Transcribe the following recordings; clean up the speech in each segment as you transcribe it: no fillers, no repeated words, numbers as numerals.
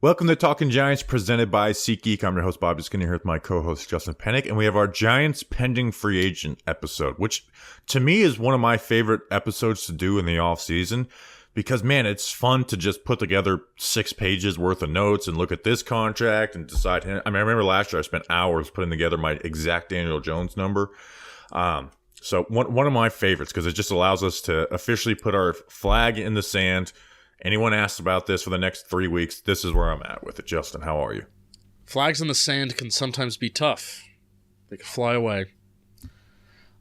Welcome to Talking Giants, presented by SeatGeek. I'm your host, Bobby Skinner, here with my co-host, Justin Pennick, and we have our Giants pending free agent episode, which to me is one of my favorite episodes to do in the offseason because, man, it's fun to just put together 6 pages worth of notes and look at this contract and decide. I remember last year I spent hours putting together my exact Daniel Jones number. So one of my favorites because it just allows us to officially put our flag in the sand. Anyone asks about this for the next 3 weeks, this is where I'm at with it. Justin, how are you? Flags in the sand can sometimes be tough. They can fly away.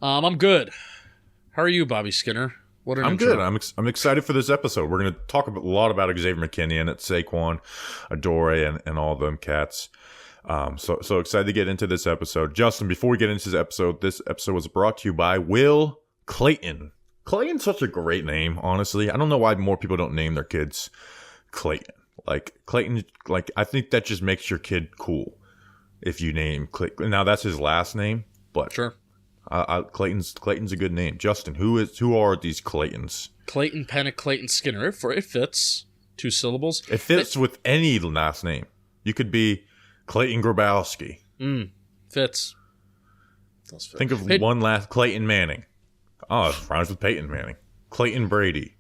I'm good. How are you, Bobby Skinner? What an intro. Good. I'm excited for this episode. We're going to talk a lot about Xavier McKinney and it's Saquon, Adoree, and all them cats. So excited to get into this episode. Justin, before we get into this episode was brought to you by Will Clayton. Clayton's such a great name, honestly. I don't know why more people don't name their kids Clayton. Clayton, I think that just makes your kid cool if you name Clayton. Now, that's his last name, but sure. Clayton's a good name. Justin, who are these Claytons? Clayton Pennick, Clayton Skinner. It fits. 2 syllables. It fits with any last name. You could be Clayton Grabowski. Fits. Does fit. Think of one last Clayton Manning. Oh, it rhymes with Peyton Manning. Clayton Brady.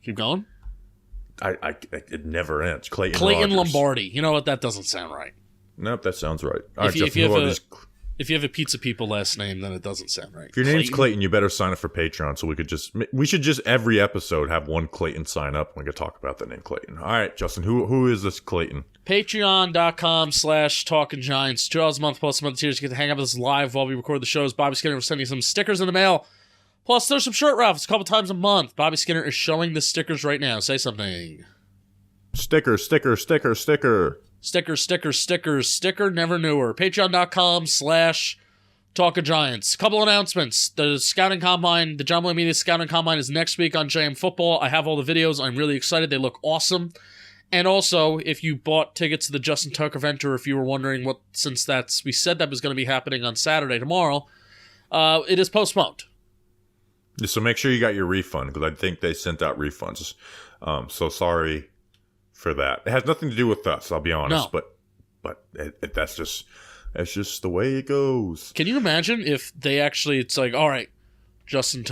Keep going. It never ends. Clayton Rogers. Lombardi. You know what? That doesn't sound right. Nope, that sounds right. All right, if you have a Pizza People last name, then it doesn't sound right. If your name's Clayton, you better sign up for Patreon so we should just every episode have one Clayton sign up and we could talk about the name Clayton. All right, Justin, who is this Clayton? Patreon.com/TalkingGiants. $2 a month plus a month tiers. You get to hang out with us live while we record the shows. Bobby Skinner will send you some stickers in the mail. Plus, there's some shirt raffles a couple times a month. Bobby Skinner is showing the stickers right now. Say something. Sticker. Sticker, never newer. Patreon.com/TalkingGiants. Couple announcements. The Scouting Combine, the John Boy Media Scouting Combine is next week on JM Football. I have all the videos. I'm really excited. They look awesome. And also, if you bought tickets to the Justin Tucker event, or if you were wondering we said that was going to be happening on Saturday, tomorrow, it is postponed. So make sure you got your refund, because I think they sent out refunds. So sorry for that. It has nothing to do with us, I'll be honest. No. But that's just the way it goes. Can you imagine if they actually, it's like, all right, Justin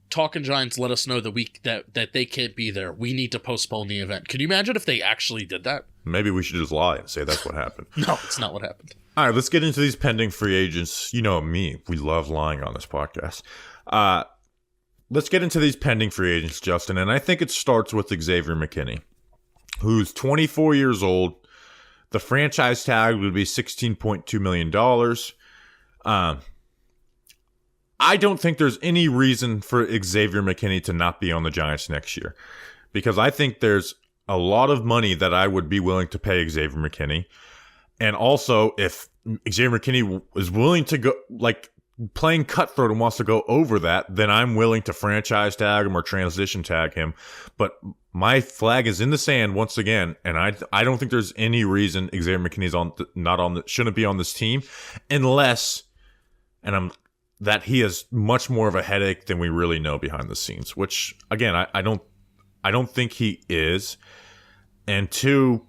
Talking Giants let us know that they can't be there. We need to postpone the event. Can you imagine if they actually did that? Maybe we should just lie and say that's what happened. No, it's not what happened. All right, let's get into these pending free agents. You know me. We love lying on this podcast. Let's get into these pending free agents, Justin. And I think it starts with Xavier McKinney, who's 24 years old. The franchise tag would be $16.2 million. I don't think there's any reason for Xavier McKinney to not be on the Giants next year, because I think there's a lot of money that I would be willing to pay Xavier McKinney. And also, if Xavier McKinney is willing to go, playing cutthroat and wants to go over that, then I'm willing to franchise tag him or transition tag him. But my flag is in the sand once again, and I don't think there's any reason Xavier McKinney's shouldn't be on this team, unless, that he is much more of a headache than we really know behind the scenes, which, again, I don't think he is. And 2,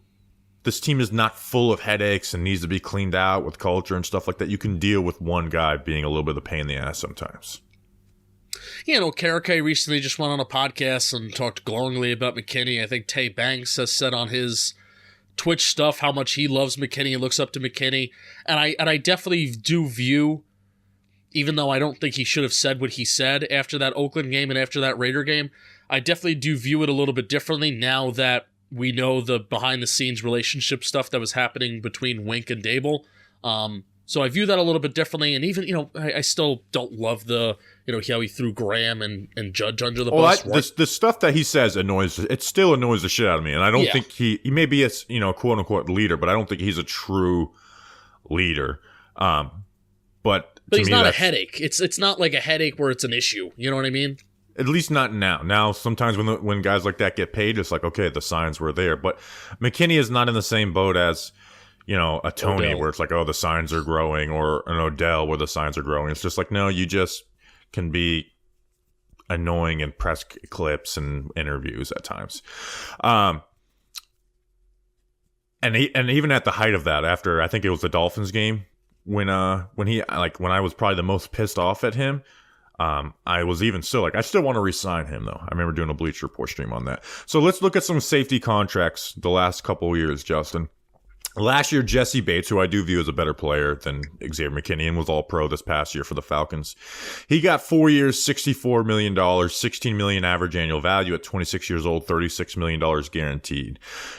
this team is not full of headaches and needs to be cleaned out with culture and stuff like that. You can deal with one guy being a little bit of a pain in the ass sometimes. Karake recently just went on a podcast and talked glowingly about McKinney. I think Tay Banks has said on his Twitch stuff how much he loves McKinney and looks up to McKinney. And I definitely do view, even though I don't think he should have said what he said after that Oakland game and after that Raider game, I definitely do view it a little bit differently now that we know the behind-the-scenes relationship stuff that was happening between Wink and Dable. So I view that a little bit differently, and even, I still don't love the, how he threw Graham and Judge under the bus. The stuff that he says still annoys the shit out of me, and I don't think he may be a, quote-unquote leader, but I don't think he's a true leader. But he's not a headache. It's not like a headache where it's an issue. You know what I mean? At least not now. Now, sometimes when guys like that get paid, it's like, okay, the signs were there. But McKinney is not in the same boat as, a Tony, Odell, where it's like, oh, the signs are growing, or an Odell where the signs are growing. It's just like, no, you just can be annoying in press clips and interviews at times. And even at the height of that, after I think it was the Dolphins game, when I was probably the most pissed off at him, I was even still like, I still want to re-sign him though. I remember doing a Bleacher Report stream on that. So let's look at some safety contracts the last couple of years, Justin. Last year, Jesse Bates, who I do view as a better player than Xavier McKinney and was all pro this past year for the Falcons. He got 4 years, $64 million, $16 million average annual value at 26 years old, $36 million guaranteed.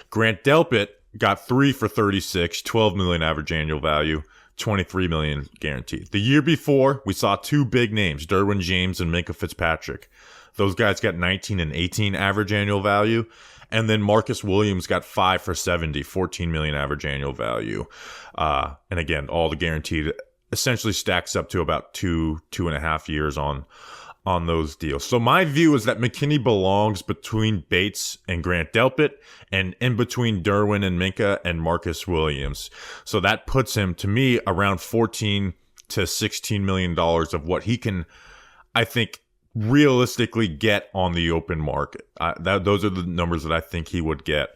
Grant Delpit got 3 for 36, $12 million average annual value, $23 million guaranteed. The year before, we saw two big names, Derwin James and Minkah Fitzpatrick. Those guys got 19 and 18 average annual value. And then Marcus Williams got 5 for 70, $14 million average annual value. And again, all the guaranteed essentially stacks up to about 2.5 years on those deals. So my view is that McKinney belongs between Bates and Grant Delpit and in between Derwin and Minkah and Marcus Williams. So that puts him, to me, around $14 to $16 million of what he can, I think, realistically get on the open market. Those are the numbers that I think he would get.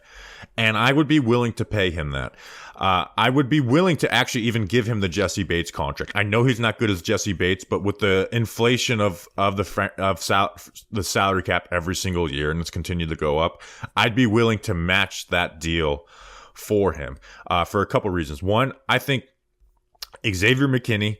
And I would be willing to pay him that. I would be willing to actually even give him the Jesse Bates contract. I know he's not good as Jesse Bates, but with the inflation of the salary cap every single year, and it's continued to go up, I'd be willing to match that deal for him for a couple reasons. One, I think Xavier McKinney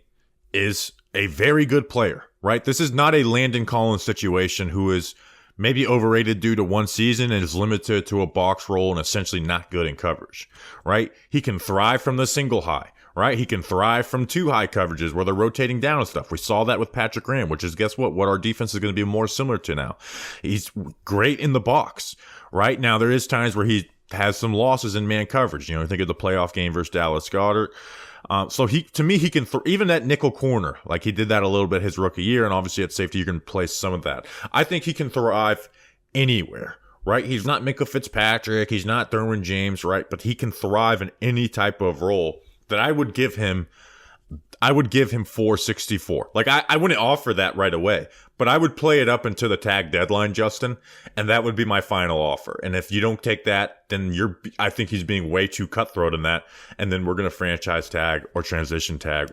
is a very good player, right? This is not a Landon Collins situation who is maybe overrated due to one season and is limited to a box role and essentially not good in coverage, right? He can thrive from the single high, right? He can thrive from two high coverages where they're rotating down and stuff. We saw that with Patrick Graham, which is, guess what our defense is going to be more similar to now. He's great in the box, right? Now, there is times where he has some losses in man coverage. You know, think of the playoff game versus Dallas Goedert. So he can even that nickel corner, like he did that a little bit his rookie year, and obviously at safety you can place some of that. I think he can thrive anywhere, right? He's not Minkah Fitzpatrick, he's not Derwin James, right? But he can thrive in any type of role that I would give him 464. Like I wouldn't offer that right away, but I would play it up until the tag deadline, Justin, and that would be my final offer. And if you don't take that, then I think he's being way too cutthroat in that, and then we're going to franchise tag or transition tag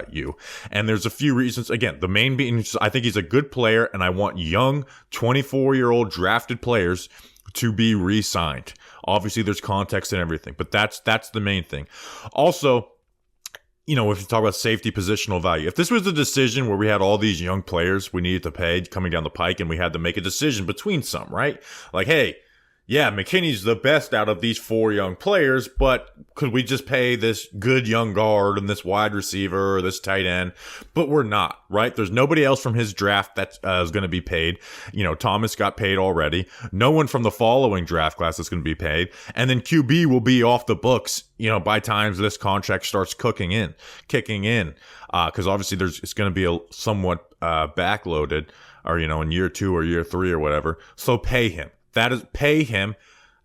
you. And there's a few reasons. Again, the main being, I think he's a good player, and I want young 24-year-old drafted players to be re-signed. Obviously, there's context and everything, but that's the main thing. Also, you know, if you talk about safety positional value, if this was a decision where we had all these young players we needed to pay coming down the pike and we had to make a decision between some, right? Like, hey, yeah, McKinney's the best out of these 4 young players, but could we just pay this good young guard and this wide receiver or this tight end? But we're not, right? There's nobody else from his draft that is going to be paid. You know, Thomas got paid already. No one from the following draft class is going to be paid. And then QB will be off the books, you know, by times this contract starts kicking in. Because obviously it's going to be a somewhat backloaded, or, you know, in year 2 or year 3 or whatever. So pay him. That is, pay him.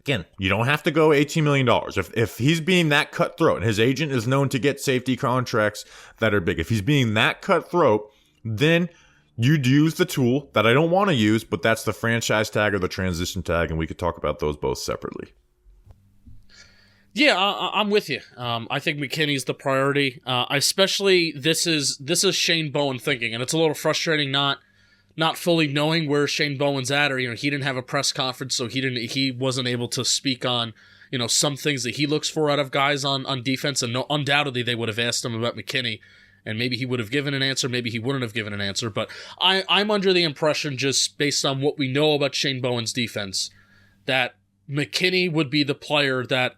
Again, you don't have to go $18 million. If he's being that cutthroat, and his agent is known to get safety contracts that are big, if he's being that cutthroat, then you'd use the tool that I don't want to use, but that's the franchise tag or the transition tag, and we could talk about those both separately. Yeah, I'm with you. I think McKinney's the priority. Especially this is Shane Bowen thinking, and it's a little frustrating not fully knowing where Shane Bowen's at, or, you know, he didn't have a press conference, so he wasn't able to speak on, you know, some things that he looks for out of guys on defense, and undoubtedly they would have asked him about McKinney, and maybe he would have given an answer, maybe he wouldn't have given an answer, but I'm under the impression, just based on what we know about Shane Bowen's defense, that McKinney would be the player that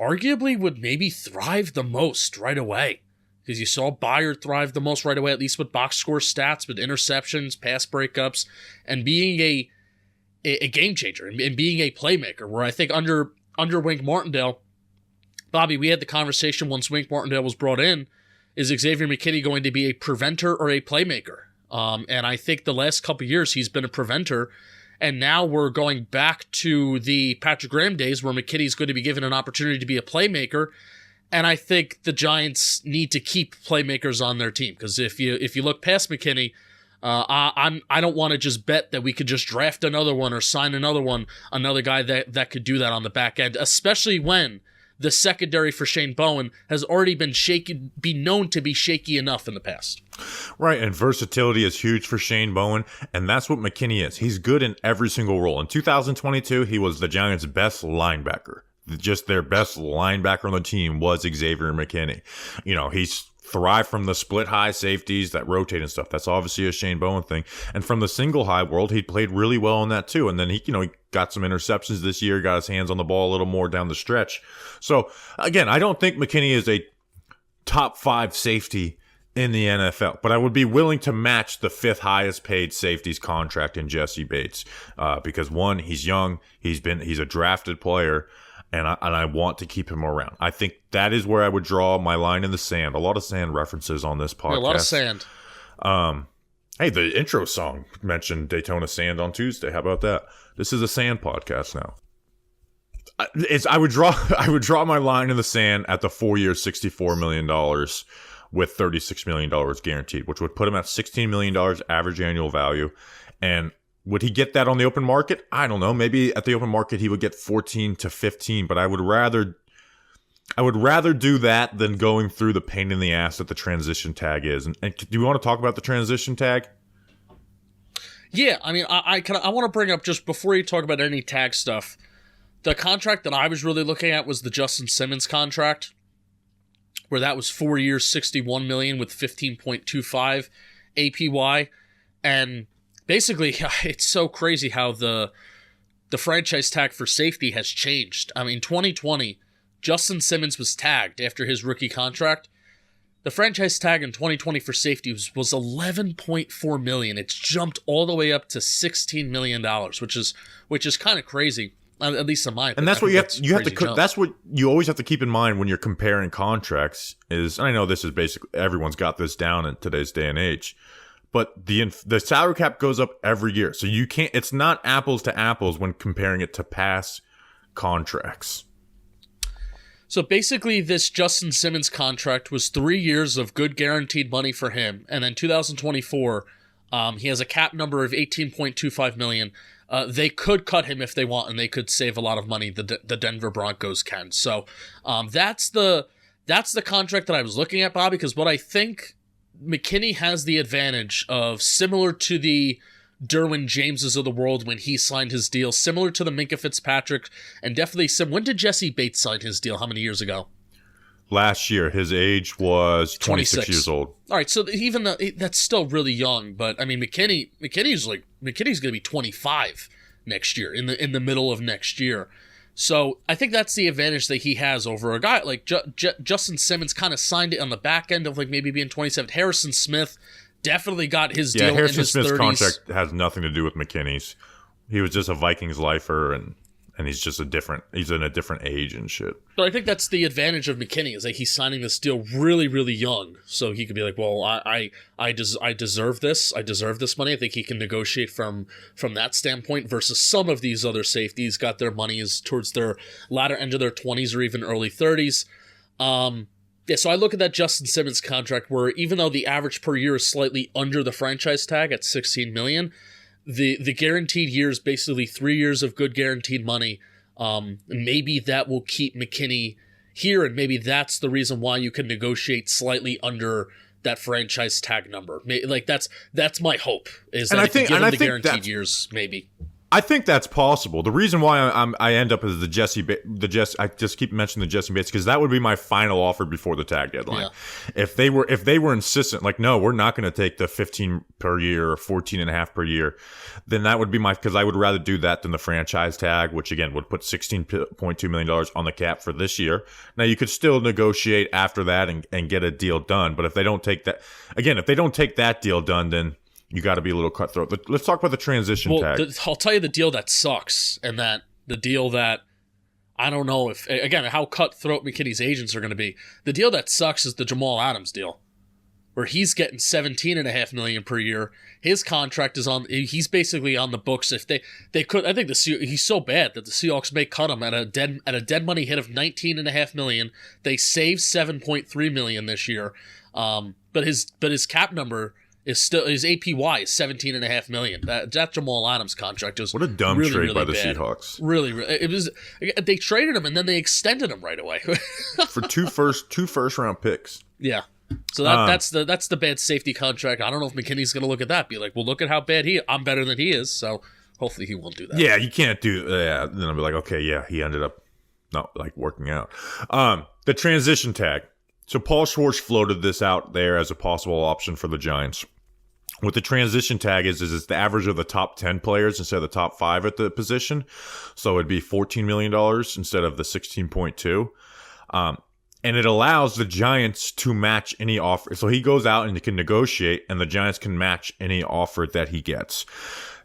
arguably would maybe thrive the most right away. Because you saw Byard thrive the most right away, at least with box score stats, with interceptions, pass breakups, and being a game changer and being a playmaker. Where I think under Wink Martindale, Bobby, we had the conversation once Wink Martindale was brought in, is Xavier McKinney going to be a preventer or a playmaker? And I think the last couple of years he's been a preventer, and now we're going back to the Patrick Graham days where McKinney's going to be given an opportunity to be a playmaker. And I think the Giants need to keep playmakers on their team, because if you look past McKinney, I don't want to just bet that we could just draft another one or sign another guy that could do that on the back end, especially when the secondary for Shane Bowen has already been known to be shaky enough in the past. Right, and versatility is huge for Shane Bowen, and that's what McKinney is. He's good in every single role. In 2022, he was the Giants' best linebacker. Just their best linebacker on the team was Xavier McKinney. He's thrived from the split high safeties that rotate and stuff. That's obviously a Shane Bowen thing. And from the single high world, he played really well on that too. And then he got some interceptions this year, got his hands on the ball a little more down the stretch. So again, I don't think McKinney is a top 5 safety in the NFL, but I would be willing to match the 5th highest paid safety's contract in Jesse Bates, because one, he's young, he's a drafted player, and I want to keep him around. I think that is where I would draw my line in the sand. A lot of sand references on this podcast. Yeah, a lot of sand. Hey, the intro song mentioned Daytona Sand on Tuesday. How about that? This is a sand podcast now. I would draw my line in the sand at the 4-year, $64 million with $36 million guaranteed, which would put him at $16 million average annual value. And would he get that on the open market? I don't know. Maybe at the open market he would get 14 to 15, but I would rather do that than going through the pain in the ass that the transition tag is. And do you want to talk about the transition tag? Yeah, I mean, I want to bring up, just before you talk about any tag stuff, the contract that I was really looking at was the Justin Simmons contract, where that was 4 years, $61 million with 15.25 APY, and basically, it's so crazy how the franchise tag for safety has changed. I mean, 2020, Justin Simmons was tagged after his rookie contract. The franchise tag in 2020 for safety was $11.4 million. It's jumped all the way up to $16 million, which is kind of crazy, at least in my opinion. And that's what that's what you always have to keep in mind when you're comparing contracts. And I know this is basically, everyone's got this down in today's day and age. But the salary cap goes up every year. So it's not apples to apples when comparing it to past contracts. So basically this Justin Simmons contract was 3 years of good guaranteed money for him. And then 2024, he has a cap number of $18.25 million. They could cut him if they want, and they could save a lot of money. The Denver Broncos can. So that's the contract that I was looking at, Bob, because what I think McKinney has the advantage of, similar to the Derwin Jameses of the world when he signed his deal, similar to the Minkah Fitzpatrick, and definitely when did Jesse Bates sign his deal? How many years ago? Last year. His age was 26 years old. All right, so even that's still really young, but I mean McKinney's going to be 25 next year, in the middle of next year. So I think that's the advantage that he has over a guy like Justin Simmons. Kind of signed it on the back end of maybe being 27. Harrison Smith definitely got his deal in his 30s. Harrison Smith's contract has nothing to do with McKinney's. He was just a Vikings lifer, and he's in a different age and shit. But I think that's the advantage of McKinney, is that he's signing this deal really, really young. So he could be like, well, I deserve this. I deserve this money. I think he can negotiate from that standpoint versus some of these other safeties got their money is towards their latter end of their 20s or even early 30s. Yeah, so I look at that Justin Simmons contract where even though the average per year is slightly under the franchise tag at $16 million, the guaranteed year is basically 3 years of good guaranteed money. Maybe that will keep McKinney here, and maybe that's the reason why you can negotiate slightly under that franchise tag number. That's my hope, is that give him the guaranteed years, maybe. I think that's possible. The reason why I end up as the Jesse, I just keep mentioning the Jesse Bates because that would be my final offer before the tag deadline. Yeah. If they were insistent, like, no, we're not going to take the 15 per year or 14.5 per year, then that would be because I would rather do that than the franchise tag, which again would put $16.2 million on the cap for this year. Now you could still negotiate after that and get a deal done, but if they don't take that deal done, then you got to be a little cutthroat. Let's talk about the transition tag. I'll tell you the deal that sucks, and that the deal that I don't know if, again, how cutthroat McKinney's agents are going to be. The deal that sucks is the Jamal Adams deal, where he's getting $17.5 million per year. His contract is he's basically on the books. If they could, I think he's so bad that the Seahawks may cut him at a dead money hit of $19.5 million. They save $7.3 million this year, but his cap number his APY is $17.5 million. That Jamal Adams contract is what a dumb really, trade really by the bad. Seahawks. Really, it was. They traded him and then they extended him right away for two first round picks. Yeah. So that's the bad safety contract. I don't know if McKinney's going to look at that, be like, well, look at how bad I'm better than he is. So hopefully he won't do that. Yeah, you can't do. Yeah, then I'll be like, okay, yeah, he ended up not like working out. The transition tag. So Paul Schwartz floated this out there as a possible option for the Giants. What the transition tag is it's the average of the top 10 players instead of the top 5 at the position. So it'd be $14 million instead of the 16.2. And it allows the Giants to match any offer. So he goes out and he can negotiate, and the Giants can match any offer that he gets.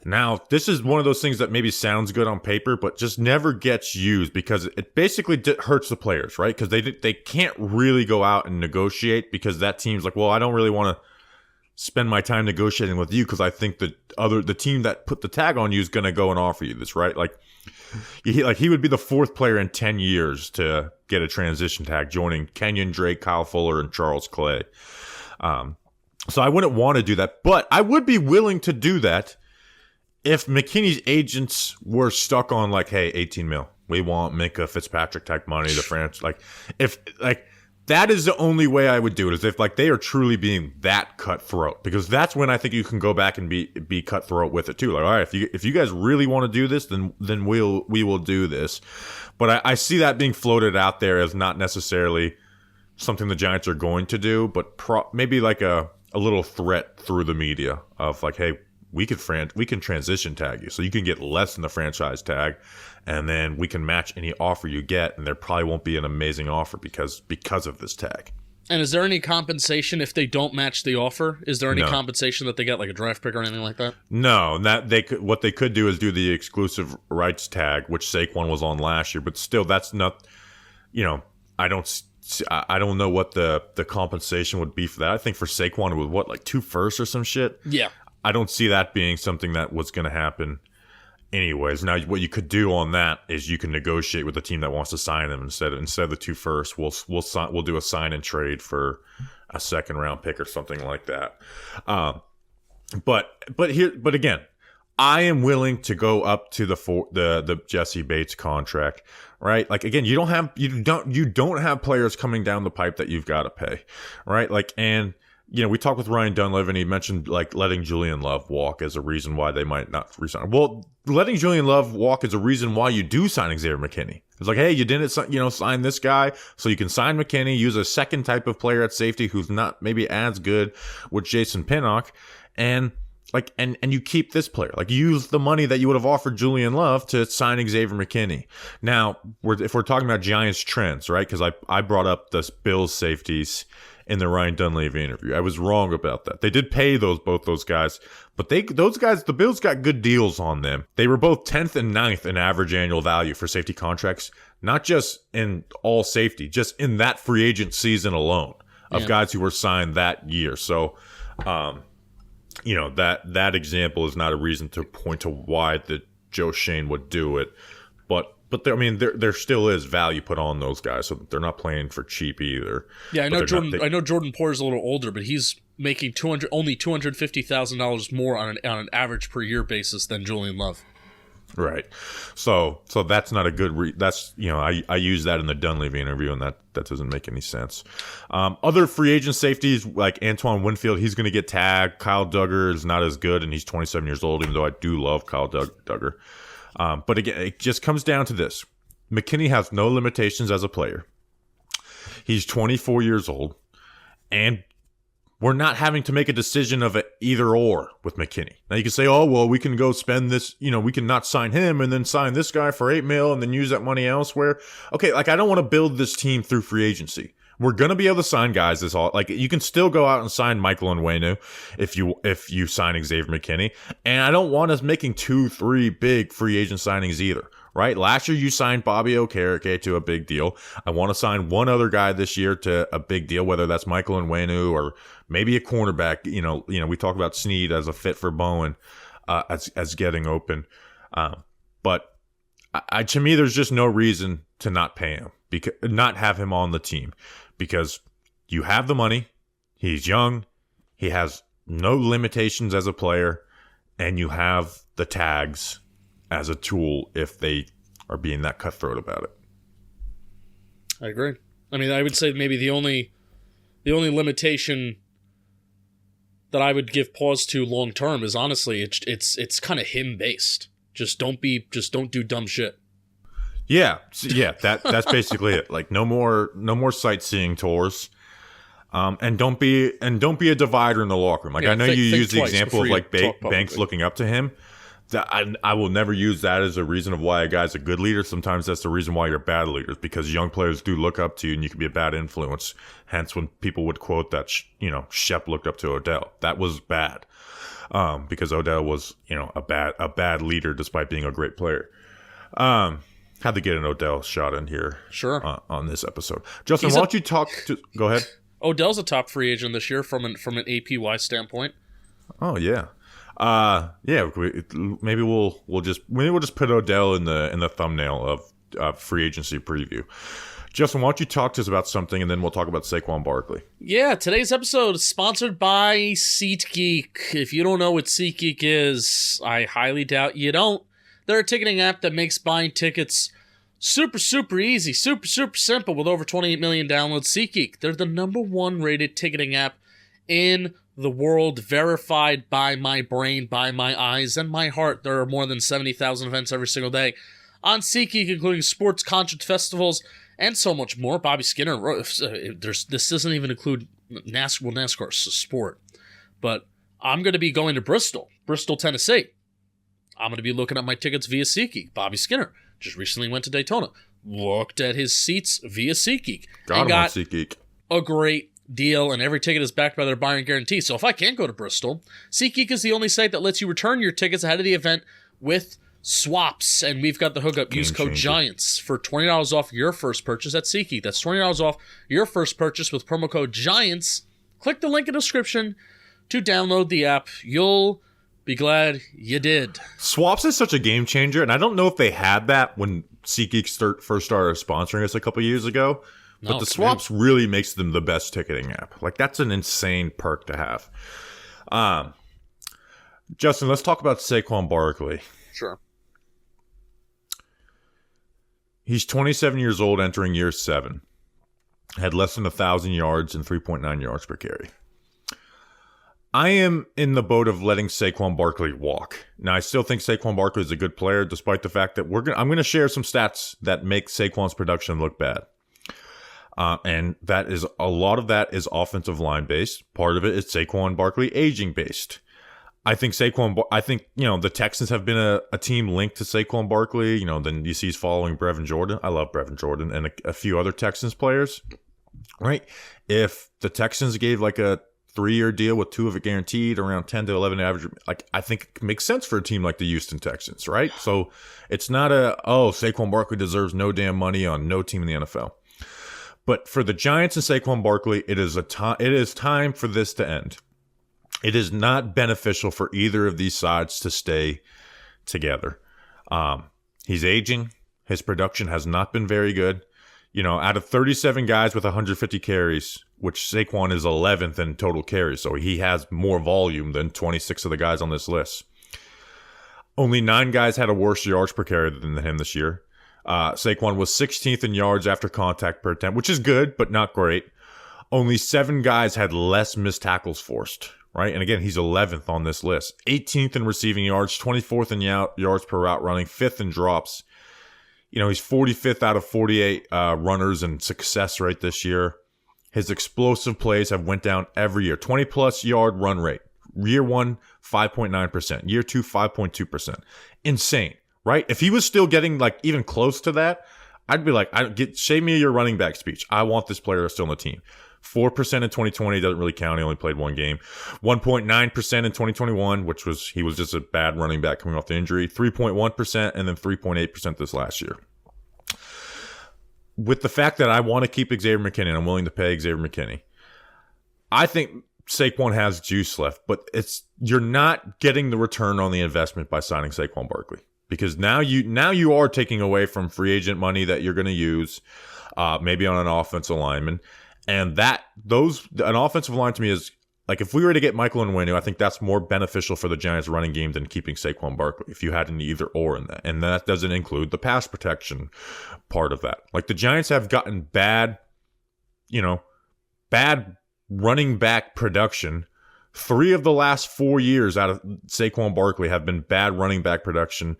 Now, this is one of those things that maybe sounds good on paper, but just never gets used because it basically hurts the players, right? Because they can't really go out and negotiate because that team's like, well, I don't really want to spend my time negotiating with you because I think the team that put the tag on you is going to go and offer you this, right? Like he would be the 4th player in 10 years to get a transition tag, joining Kenyon Drake, Kyle Fuller, and Charles Clay. So I wouldn't want to do that, but I would be willing to do that if McKinney's agents were stuck on like, hey, 18 mil, we want Minka Fitzpatrick type money, the franchise. Like, if like that is the only way I would do it, is if like they are truly being that cutthroat, because that's when I think you can go back and be cutthroat with it too. Like, all right, if you guys really want to do this, then we will do this. But I see that being floated out there as not necessarily something the Giants are going to do, but maybe like a little threat through the media of like, hey, we can transition tag you, so you can get less than the franchise tag, and then we can match any offer you get, and there probably won't be an amazing offer because of this tag. And is there any compensation if they don't match the offer? Is there any compensation that they get, like a draft pick or anything like that? No, what they could do is do the exclusive rights tag, which Saquon was on last year, but still, that's not, I don't know what the compensation would be for that. I think for Saquon it was like 2 firsts or some shit. Yeah. I don't see that being something that was going to happen anyways. Now, what you could do on that is you can negotiate with the team that wants to sign them instead of the 2 firsts. We'll do a sign and trade for a 2nd round pick or something like that. But again, I am willing to go up to the Jesse Bates contract, right? Like, again, you don't have players coming down the pipe that you've got to pay, right? Like, and we talked with Ryan Dunlove, and he mentioned like letting Julian Love walk as a reason why they might not resign. Well, letting Julian Love walk is a reason why you do sign Xavier McKinney. It's like, hey, you didn't, sign this guy, so you can sign McKinney, use a second type of player at safety who's not maybe as good with Jason Pinnock, and you keep this player. Like, use the money that you would have offered Julian Love to sign Xavier McKinney. Now, if we're talking about Giants trends, right? Because I brought up the Bills safeties in the Ryan Dunleavy interview. I was wrong about that. They did pay both those guys, but the Bills got good deals on them. They were both 10th and 9th in average annual value for safety contracts, not just in all safety, just in that free agent season alone of guys who were signed that year. So, that example is not a reason to point to why Joe Schoen would do it, but there still is value put on those guys, so they're not playing for cheap either. Yeah, I know Jordan Poor's a little older, but he's making only $250,000 more on an average per year basis than Julian Love. Right. So that's not a good that's I use that in the Dunleavy interview, and that doesn't make any sense. Other free agent safeties like Antoine Winfield, he's going to get tagged. Kyle Duggar is not as good, and he's 27 years old, even though I do love Kyle Duggar. But again, it just comes down to this. McKinney has no limitations as a player. He's 24 years old, and we're not having to make a decision of an either or with McKinney. Now you can say, oh, well, we can go spend this, we can not sign him and then sign this guy for $8 million and then use that money elsewhere. Okay, like, I don't want to build this team through free agency. We're going to be able to sign guys you can still go out and sign Michael Onwenu if you sign Xavier McKinney. And I don't want us making 2-3 big free agent signings either, right? Last year you signed Bobby Okereke to a big deal. I want to sign one other guy this year to a big deal, whether that's Michael Onwenu or maybe a cornerback. We talk about Snead as a fit for Bowen as getting open. But to me, there's just no reason to not pay him, not have him on the team. Because you have the money, he's young, he has no limitations as a player, and you have the tags as a tool if they are being that cutthroat about it. I agree. I mean, I would say maybe the only limitation that I would give pause to long term is honestly it's kind of him based. Just don't do dumb shit. Yeah, that's basically it. Like no more sightseeing tours. And don't be a divider in the locker room. Like I know you use the example of like Banks looking up to him. That I will never use that as a reason of why a guy's a good leader. Sometimes that's the reason why you're bad leaders, because young players do look up to you and you can be a bad influence. Hence when people would quote that, Shep looked up to Odell. That was bad. Because Odell was, a bad leader despite being a great player. Had to get an Odell shot in here. Sure. On this episode. Justin, why don't you go ahead. Odell's a top free agent this year from an APY standpoint. Oh yeah. Maybe we'll just put Odell in the thumbnail of free agency preview. Justin, why don't you talk to us about something, and then we'll talk about Saquon Barkley. Yeah, today's episode is sponsored by SeatGeek. If you don't know what SeatGeek is, I highly doubt you don't. They're a ticketing app that makes buying tickets super, super easy, super, super simple with over 28 million downloads. SeatGeek, they're the #1 rated ticketing app in the world, verified by my brain, by my eyes, and my heart. There are more than 70,000 events every single day on SeatGeek, including sports, concerts, festivals, and so much more. Bobby Skinner, this doesn't even include NASCAR. Well, NASCAR's a sport. But I'm going to be going to Bristol, Tennessee. I'm going to be looking at my tickets via SeatGeek. Bobby Skinner just recently went to Daytona, looked at his seats via SeatGeek. Got SeatGeek. A great deal, and every ticket is backed by their buyer guarantee. So if I can't go to Bristol, SeatGeek is the only site that lets you return your tickets ahead of the event with swaps, and we've got the hookup. Use code GIANTS for $20 off your first purchase at SeatGeek. That's $20 off your first purchase with promo code GIANTS. Click the link in the description to download the app. You'll be glad you did. Swaps is such a game changer, and I don't know if they had that when SeatGeek first started sponsoring us a couple years ago. But the swaps really makes them the best ticketing app. Like, that's an insane perk to have. Justin, let's talk about Saquon Barkley. Sure. He's 27 years old, entering year 7. Had less than 1,000 yards and 3.9 yards per carry. I am in the boat of letting Saquon Barkley walk. Now, I still think Saquon Barkley is a good player, despite the fact that I'm going to share some stats that make Saquon's production look bad. And that is a lot of that is offensive line based. Part of it is Saquon Barkley aging based. I think the Texans have been a team linked to Saquon Barkley. Then you see he's following Brevin Jordan. I love Brevin Jordan and a few other Texans players. Right? If the Texans gave like a 3-year deal with 2 of it guaranteed, around 10 to 11 average, I think it makes sense for a team like the Houston Texans, right? So it's not Saquon Barkley deserves no damn money on no team in the NFL. But for the Giants and Saquon Barkley, it is time for this to end. It is not beneficial for either of these sides to stay together. He's aging. His production has not been very good. Out of 37 guys with 150 carries, which Saquon is 11th in total carries, so he has more volume than 26 of the guys on this list. Only 9 guys had a worse yards per carry than him this year. Saquon was 16th in yards after contact per attempt, which is good, but not great. Only 7 guys had less missed tackles forced, right? And again, he's 11th on this list. 18th in receiving yards, 24th in yards per route running, 5th in drops. He's 45th out of 48 runners in success rate this year. His explosive plays have went down every year. 20-plus yard run rate. Year 1, 5.9%. Year 2, 5.2%. Insane. Right? If he was still getting even close to that, I'd be like, shave me your running back speech. I want this player still on the team. 4% in 2020 doesn't really count. He only played 1 game. 1.9% in 2021, he was just a bad running back coming off the injury. 3.1% and then 3.8% this last year. With the fact that I want to keep Xavier McKinney and I'm willing to pay Xavier McKinney, I think Saquon has juice left, but you're not getting the return on the investment by signing Saquon Barkley. Because now you are taking away from free agent money that you're going to use, maybe on an offensive lineman, and an offensive line to me is like if we were to get Michael Onwenu, I think that's more beneficial for the Giants running game than keeping Saquon Barkley if you had an either or in that. And that doesn't include the pass protection part of that. Like the Giants have gotten bad running back production. 3 of the last 4 years out of Saquon Barkley have been bad running back production,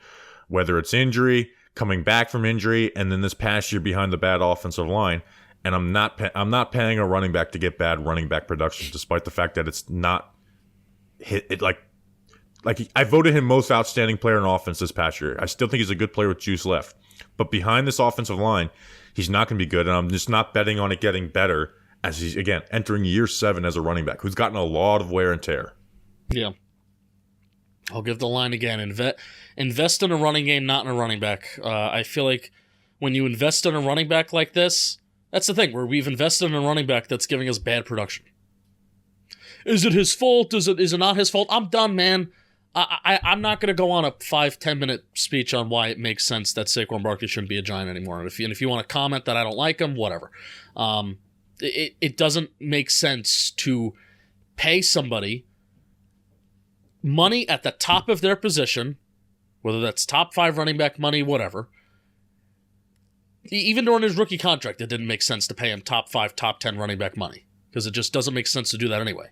whether it's injury, coming back from injury, and then this past year behind the bad offensive line. And I'm not paying a running back to get bad running back production, despite the fact that it's not hit it like I voted him most outstanding player in offense this past year. I still think he's a good player with juice left, but behind this offensive line, he's not going to be good. And I'm just not betting on it getting better as he's again entering year 7 as a running back who's gotten a lot of wear and tear. Yeah, I'll give the line again. Invest in a running game, not in a running back. I feel like when you invest in a running back like this. That's the thing, where we've invested in a running back that's giving us bad production. Is it his fault? Is it not his fault? I'm done, man. I'm not going to go on a 5-10 minute speech on why it makes sense that Saquon Barkley shouldn't be a Giant anymore. And if you want to comment that I don't like him, whatever. It doesn't make sense to pay somebody money at the top of their position, whether that's top 5 running back money, whatever. Even during his rookie contract, it didn't make sense to pay him top 5, top 10 running back money because it just doesn't make sense to do that anyway.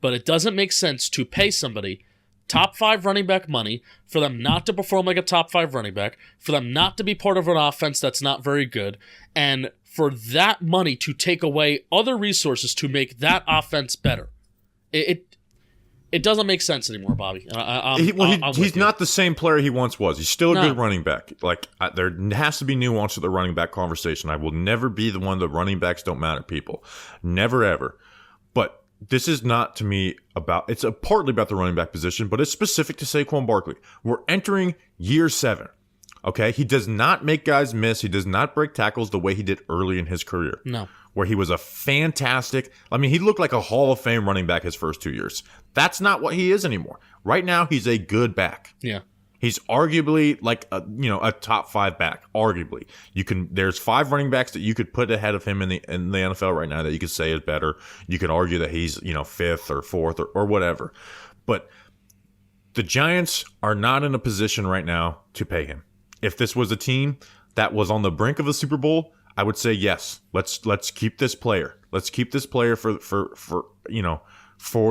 But it doesn't make sense to pay somebody top 5 running back money for them not to perform like a top 5 running back, for them not to be part of an offense that's not very good, and for that money to take away other resources to make that offense better. It doesn't make sense anymore, Bobby. He's not the same player he once was. He's still a good running back. Like there has to be nuance to the running back conversation. I will never be the one that running backs don't matter, people. Never, ever. But this is not, to me, it's partly about the running back position, but it's specific to Saquon Barkley. We're entering year 7. Okay? He does not make guys miss. He does not break tackles the way he did early in his career. No. Where he was a fantastic, he looked like a Hall of Fame running back his first 2 years. That's not what he is anymore. Right now, he's a good back. Yeah. He's arguably like a top 5 back. Arguably, there's 5 running backs that you could put ahead of him in the NFL right now that you could say is better. You could argue that he's 5th or 4th or whatever. But the Giants are not in a position right now to pay him. If this was a team that was on the brink of a Super Bowl, I would say yes. Let's keep this player. Let's keep this player for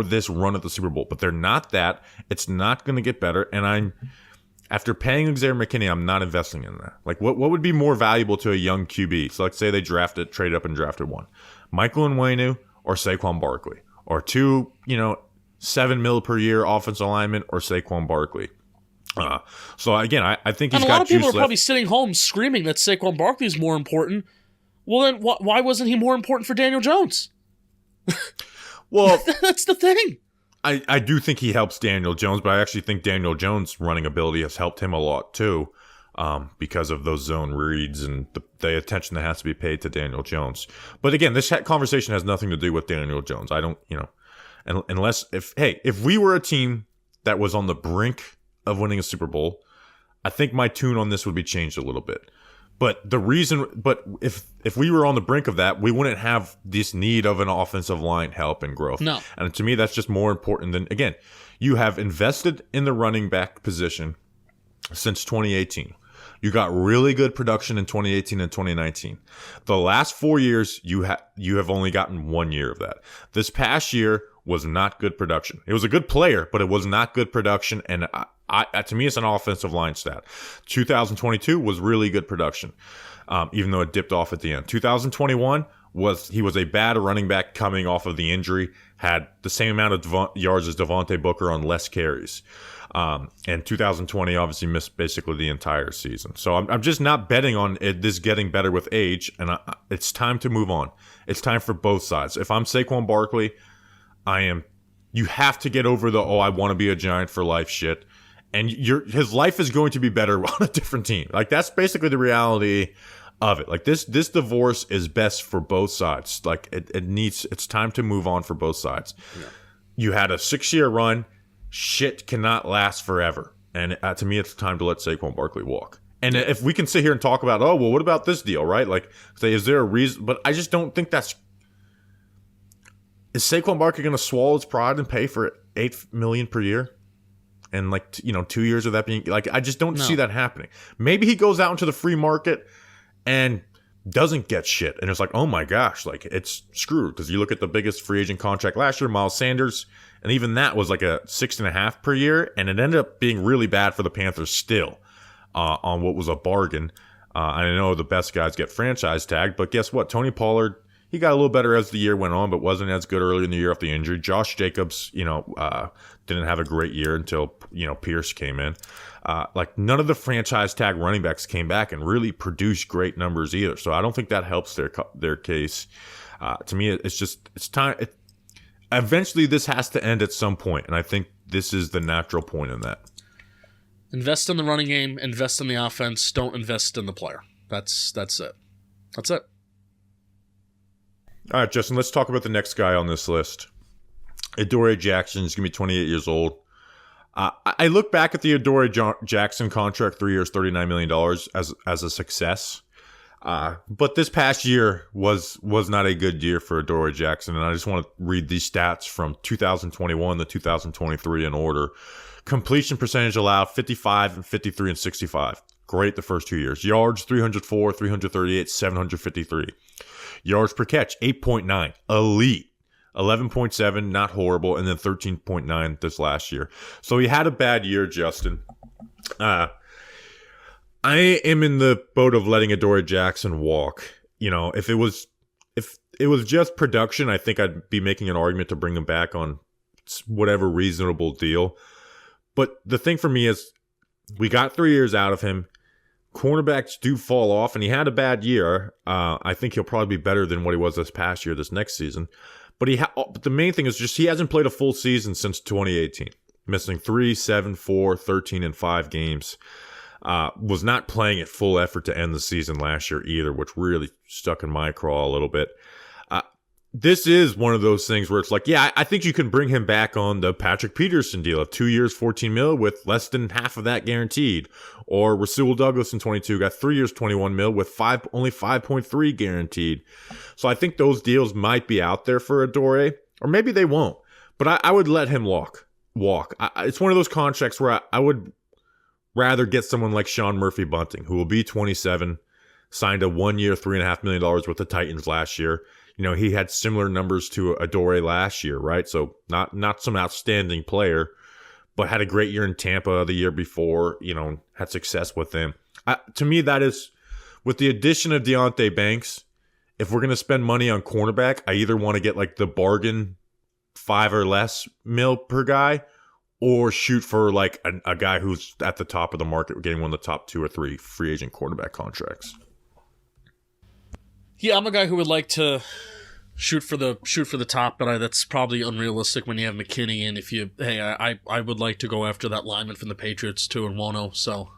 this run at the Super Bowl. But they're not that. It's not going to get better. And after paying Xavier McKinney, I'm not investing in that. Like what would be more valuable to a young QB? So let's say they traded up and drafted one, Michael Onwenu or Saquon Barkley, or 2 $7 million per year offensive lineman or Saquon Barkley. So again, I think he's got juice left. And a lot of people are probably sitting home screaming that Saquon Barkley is more important. Well, then why wasn't he more important for Daniel Jones? Well, that's the thing. I do think he helps Daniel Jones, but I actually think Daniel Jones' running ability has helped him a lot too, because of those zone reads and the attention that has to be paid to Daniel Jones. But again, this conversation has nothing to do with Daniel Jones. I don't, unless if we were a team that was on the brink of winning a Super Bowl, I think my tune on this would be changed a little bit. But if we were on the brink of that, we wouldn't have this need of an offensive line help and growth. No. And to me, that's just more important than, again, you have invested in the running back position since 2018. You got really good production in 2018 and 2019. The last 4 years, you have only gotten 1 year of that. This past year was not good production. It was a good player, but it was not good production. And to me, it's an offensive line stat. 2022 was really good production, even though it dipped off at the end. 2021 he was a bad running back coming off of the injury, had the same amount of yards as Devontae Booker on less carries. And 2020 obviously missed basically the entire season. So I'm just not betting on this getting better with age, and it's time to move on. It's time for both sides. If I'm Saquon Barkley, you have to get over the, I want to be a Giant for life shit. And his life is going to be better on a different team. Like, that's basically the reality of it. Like, this divorce is best for both sides. Like, it's time to move on for both sides. Yeah. You had a 6-year run. Shit cannot last forever. And to me, it's time to let Saquon Barkley walk. And if we can sit here and talk about, what about this deal, right? Like, say, is there a reason? But I just don't think that's... is Saquon Barkley going to swallow his pride and pay for $8 million per year? And 2 years of that being I just don't see that happening. Maybe he goes out into the free market and doesn't get shit. And it's like, oh my gosh, it's screwed. Because you look at the biggest free agent contract last year, Miles Sanders, and even that was like a 6.5 per year. And it ended up being really bad for the Panthers still on what was a bargain. I know the best guys get franchise tagged, but guess what? Tony Pollard, he got a little better as the year went on, but wasn't as good early in the year off the injury. Josh Jacobs, didn't have a great year until, Pierce came in. None of the franchise tag running backs came back and really produced great numbers either. So I don't think that helps their case. To me, it's time. Eventually, this has to end at some point, and I think this is the natural point in that. Invest in the running game, invest in the offense, don't invest in the player. That's it. That's it. All right, Justin, let's talk about the next guy on this list. Adoree Jackson is going to be 28 years old. I look back at the Adoree Jackson contract, 3 years, $39 million as a success. But this past year was not a good year for Adoree Jackson, and I just want to read these stats from 2021 to 2023 in order. Completion percentage allowed, 55 and 53 and 65. Great the first 2 years. Yards, 304, 338, 753. Yards per catch, 8.9. Elite. 11.7, not horrible, and then 13.9 this last year. So he had a bad year, Justin. I am in the boat of letting Adoree Jackson walk. If it was just production, I think I'd be making an argument to bring him back on whatever reasonable deal. But the thing for me is, we got 3 years out of him. Cornerbacks do fall off, and he had a bad year. I think he'll probably be better than what he was this past year, this next season. But but the main thing is just he hasn't played a full season since 2018. Missing 3, 7, 4, 13, and 5 games. Was not playing at full effort to end the season last year either, which really stuck in my craw a little bit. This is one of those things where it's I think you can bring him back on the Patrick Peterson deal of 2 years, $14 million with less than half of that guaranteed. Or Rasul Douglas in 22 got 3 years, $21 million with only 5.3 guaranteed. So I think those deals might be out there for Adoree, or maybe they won't. But I would let him walk. It's one of those contracts where I would rather get someone like Sean Murphy-Bunting, who will be 27, signed a 1 year, $3.5 million with the Titans last year. He had similar numbers to Adoree last year, right? So not some outstanding player, but had a great year in Tampa the year before, had success with them. To me, that is, with the addition of Deonte Banks, if we're going to spend money on cornerback, I either want to get the bargain 5 or less mil per guy, or shoot for a guy who's at the top of the market, getting one of the top 2 or 3 free agent quarterback contracts. Yeah, I'm a guy who would like to shoot for the top, but that's probably unrealistic when you have McKinney. And I would like to go after that lineman from the Patriots too, and Wono. So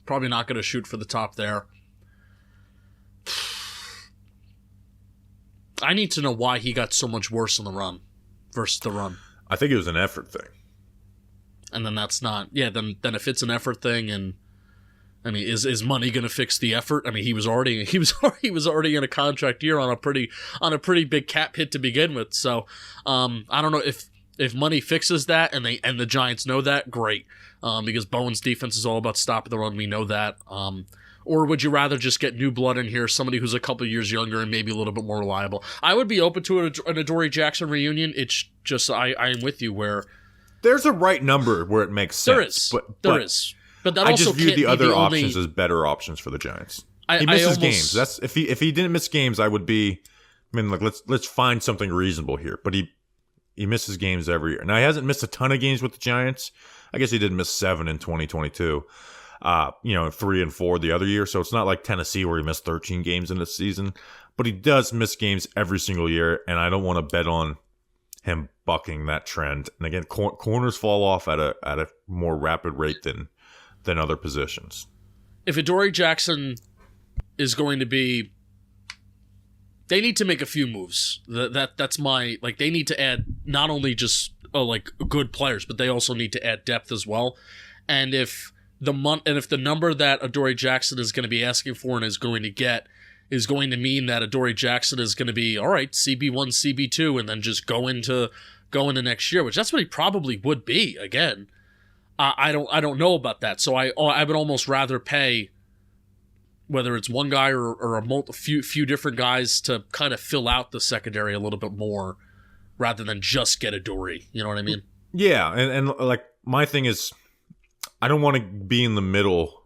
probably not going to shoot for the top there. I need to know why he got so much worse in the run versus the run. I think it was an effort thing. And then that's not. Yeah, then if it's an effort thing, and is money going to fix the effort? He was already in a contract year on a pretty big cap hit to begin with. So I don't know if money fixes that, and the Giants know that, great. Because Bowen's defense is all about stopping the run. We know that. Or would you rather just get new blood in here, somebody who's a couple years younger and maybe a little bit more reliable? I would be open to an Adoree Jackson reunion. It's just I am with you where there's a right number where it makes sense. There is. But that I also just view the other options only... as better options for the Giants. He misses games. That's if he didn't miss games, I would be. Let's find something reasonable here. But he misses games every year. Now he hasn't missed a ton of games with the Giants. I guess he did miss 7 in 2022. 3 and 4 the other year. So it's not like Tennessee where he missed 13 games in the season. But he does miss games every single year, and I don't want to bet on him bucking that trend. And again, corners fall off at a more rapid rate than other positions. If Adoree Jackson is going to be, they need to make a few moves. That's my they need to add not only just good players, but they also need to add depth as well. And if the number that Adoree Jackson is going to be asking for and is going to get is going to mean that Adoree Jackson is going to be, all right, CB1, CB2, and then just go into next year, which that's what he probably would be. Again, I don't know about that. So I would almost rather pay, whether it's one guy or a few different guys, to kind of fill out the secondary a little bit more, rather than just get Adoree. You know what I mean? Yeah, and like my thing is, I don't want to be in the middle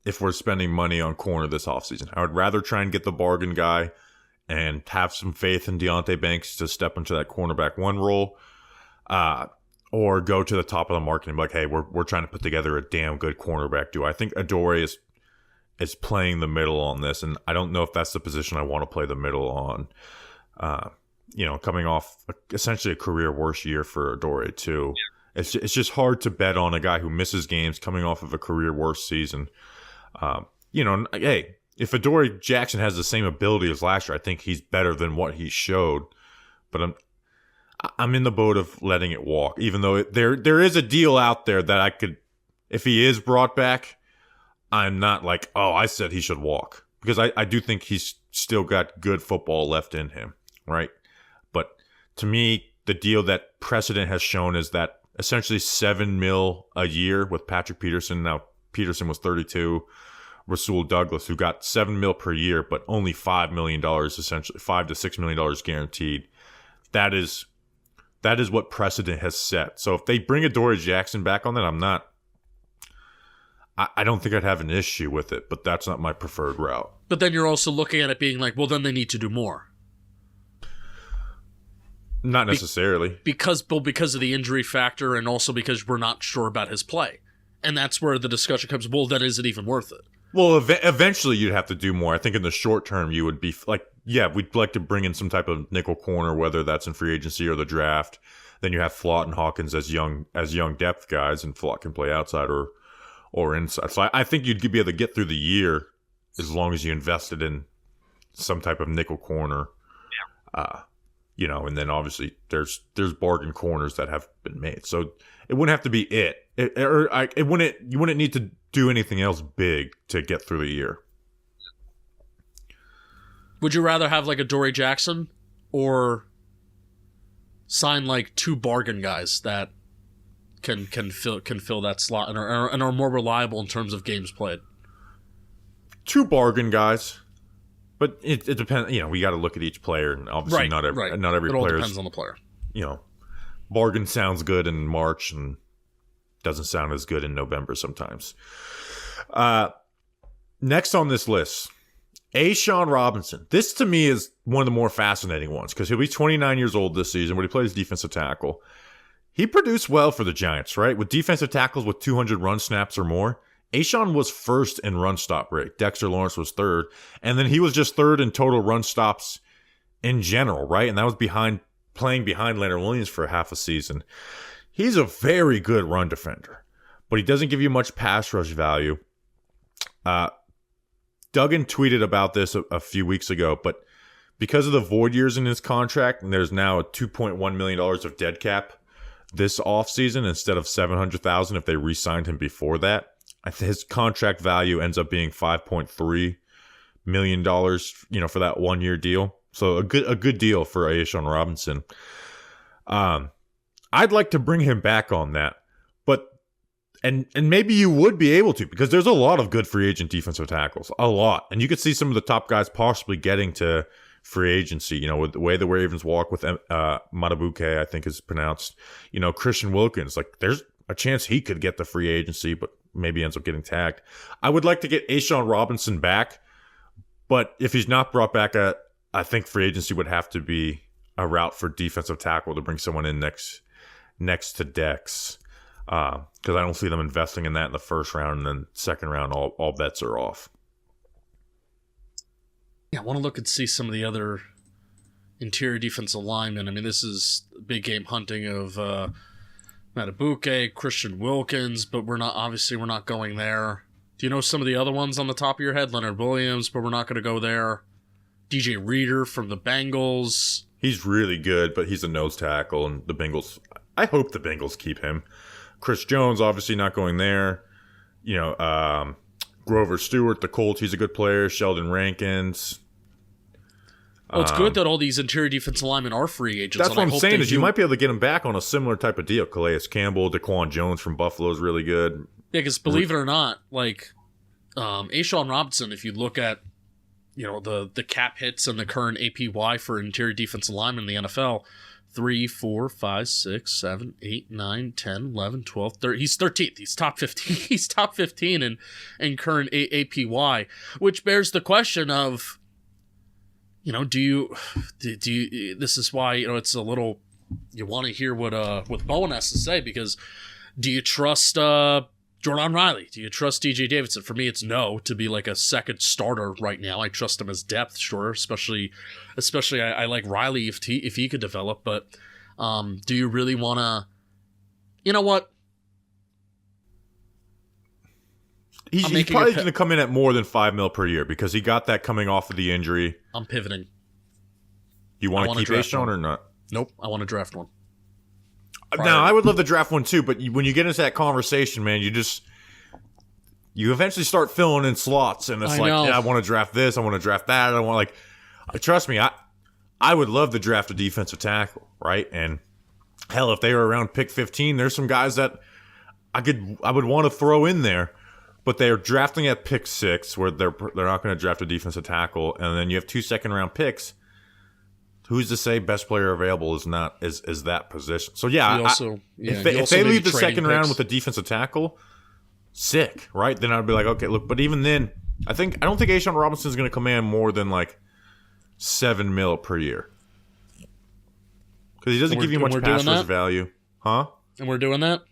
if we're spending money on corner this offseason. I would rather try and get the bargain guy and have some faith in Deonte Banks to step into that cornerback one role, or go to the top of the market and be like, hey, we're trying to put together a damn good cornerback duo. I think Adoree is playing the middle on this, and I don't know if that's the position I want to play the middle on. Coming off essentially a career worst year for Adoree too. Yeah. It's just hard to bet on a guy who misses games coming off of a career worst season. Hey, if Adoree Jackson has the same ability as last year, I think he's better than what he showed. But I'm in the boat of letting it walk, even though there is a deal out there that I could, if he is brought back, I'm not like, oh, I said he should walk, because I do think he's still got good football left in him, right? But to me, the deal that precedent has shown is that essentially $7 million a year with Patrick Peterson. Now, Peterson was 32. Rasul Douglas, who got $7 million per year, but only $5 million, essentially $5 to $6 million guaranteed. That is what precedent has set. So if they bring Adoree Jackson back on that, I don't think I'd have an issue with it, but that's not my preferred route. But then you're also looking at it being like, well, then they need to do more. Not necessarily. Because of the injury factor, and also because we're not sure about his play. And that's where the discussion comes, well, then is it even worth it? Well, eventually you'd have to do more. I think in the short term you would be like, yeah, we'd like to bring in some type of nickel corner, whether that's in free agency or the draft. Then you have Flott and Hawkins as young depth guys, and Flott can play outside or inside. So I think you'd be able to get through the year as long as you invested in some type of nickel corner. Yeah. And then obviously there's bargain corners that have been made. So it wouldn't have to be it. You wouldn't need to do anything else big to get through the year. Would you rather have like Adoree Jackson, or sign like two bargain guys that can fill that slot and are more reliable in terms of games played? Two bargain guys, but it depends. We got to look at each player, and obviously not every player. It all player depends on the player. Bargain sounds good in March and doesn't sound as good in November sometimes. Next on this list, A'Shawn Robinson. This to me is one of the more fascinating ones, because he'll be 29 years old this season when he plays defensive tackle. He produced well for the Giants, right? With defensive tackles with 200 run snaps or more, A'Shawn was first in run stop rate. Dexter Lawrence was third. And then he was just third in total run stops in general, right? And that was playing behind Leonard Williams for half a season. He's a very good run defender, but he doesn't give you much pass rush value. Duggan tweeted about this a few weeks ago, but because of the void years in his contract, and there's now a $2.1 million of dead cap this offseason instead of $700,000 if they re-signed him before that, his contract value ends up being $5.3 million, for that 1 year deal. So a good deal for A'Shawn Robinson. I'd like to bring him back on that, but and maybe you would be able to, because there's a lot of good free agent defensive tackles, a lot, and you could see some of the top guys possibly getting to free agency. With the way the Ravens walk with Matabuke, I think is pronounced. Christian Wilkins, like there's a chance he could get the free agency, but maybe ends up getting tagged. I would like to get A'Shawn Robinson back, but if he's not brought back, I think free agency would have to be a route for defensive tackle to bring someone in next to Dex, because I don't see them investing in that in the first round, and then second round, all bets are off. Yeah, I want to look and see some of the other interior defensive linemen. I mean, this is big game hunting of Matabuke, Christian Wilkins, but we're not going there. Do you know some of the other ones on the top of your head? Leonard Williams, but we're not going to go there. DJ Reader from the Bengals. He's really good, but he's a nose tackle, and the Bengals, I hope the Bengals keep him. Chris Jones, obviously not going there. Grover Stewart, the Colts, he's a good player. Sheldon Rankins. Well, it's good that all these interior defensive linemen are free agents. That's what I'm saying is you might be able to get them back on a similar type of deal. Calais Campbell, Daquan Jones from Buffalo is really good. Yeah, because believe it or not, like A'Shawn Robinson, if you look at the cap hits and the current APY for interior defensive linemen in the NFL, 3, 4, 5, 6, 7, 8, 9, 10, 11, 12, 13. He's 13th. He's top 15. He's top 15 in current APY, which bears the question of, do you this is why, it's a little, you want to hear what Bowen has to say, because do you trust Jordan Riley? Do you trust DJ Davidson? For me, it's no, to be like a second starter right now. I trust him as depth, sure, especially I like Riley if he could develop, but do you really want to, you know what? He's probably going to come in at more than $5 million per year because he got that coming off of the injury. I'm pivoting. You want to keep A'Shawn or not? Nope, I want to draft one. Now, I would love to draft one too, but when you get into that conversation, man, you eventually start filling in slots, and it's I want to draft this, I want to draft that, I want trust me, I would love to draft a defensive tackle, right? And hell, if they were around pick 15, there's some guys that I would want to throw in there, but they're drafting at pick 6, where they're not going to draft a defensive tackle, and then you have 2 second-round picks. Who's to say best player available is that position? So if they leave the second round with a defensive tackle, sick, right? Then I'd be like, okay, look. But even then, I don't think A'Shawn Robinson is going to command more than like $7 million per year because he doesn't give you much pass rush value, huh? And we're doing that.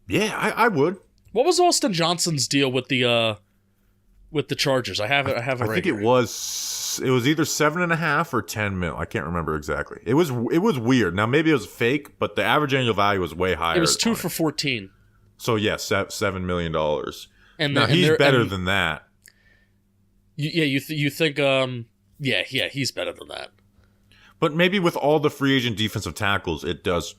Yeah, I would. What was Austin Johnson's deal with the Chargers? I have it. I think it was either 7.5 or 10 mil. I can't remember exactly. It was weird. Now maybe it was fake, but the average annual value was way higher. It was 2 for 14. So yes, $7 million. And now he's better than that. You think he's better than that. But maybe with all the free agent defensive tackles, it does